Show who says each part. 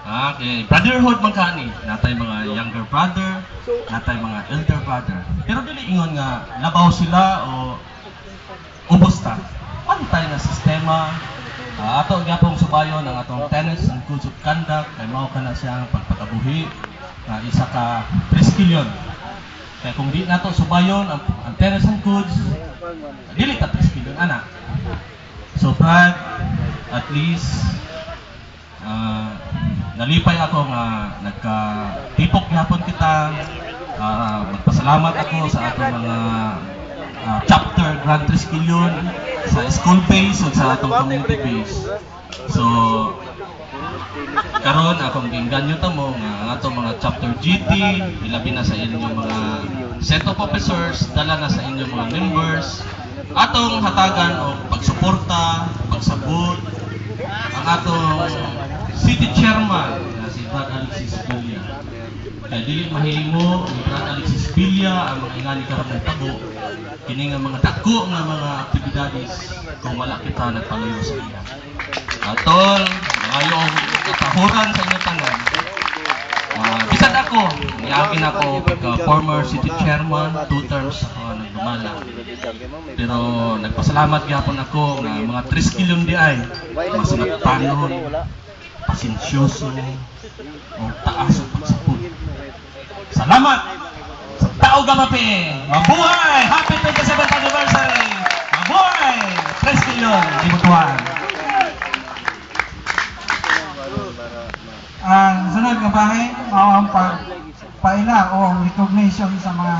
Speaker 1: Okay, brotherhood man kani, natay mga younger brother, natay mga elder brother. Pero dili ingon nga labaw sila o ubos ta. Pantay na sistema. Ato gyapong subayon ang atong tenets and codes of conduct kay mao kana siyang pagpakabuhi na isa ka triskilyon. Kaya kung di nato subayon ang tenets and codes, dili ta triskilyon ana. So Brad, at least nalipay ako nga nagka-tipok yapon kita. Magpasalamat ako sa atong mga chapter Grand Triskilyon sa school base o sa atong community base. So karon akong ginganyo ta mo nga ang atong mga chapter GT, ilabi na sa inyong mga set of officers, dala na sa inyong mga members, atong hatagan o pagsuporta, pagsabot ang atong city chairman na si Brad Alexis Villa. Kaya dili mahimo ni Brad Alexis Villa ang mga ingani karon ng tabo kini nga mga dako nga mga aktibidades kung wala kita nagpalayo sa iya. Atol, maayo ang katahuran sa inyo tanan. Bisan ako, niagin ako pagka former city chairman, 2 terms ako nagdumala. Pero nagpasalamat gyapon ako nga mga triskilyon di ay mas nagtanon, pasensyoso, o taas o pagsapot. Salamat sa tao gamapi! Mabuhay! Happy 27th anniversary! Mabuhay! Triskilyon, Ibutuan!
Speaker 2: Ang sunod nga bahay, mao ang paila o recognition sa mga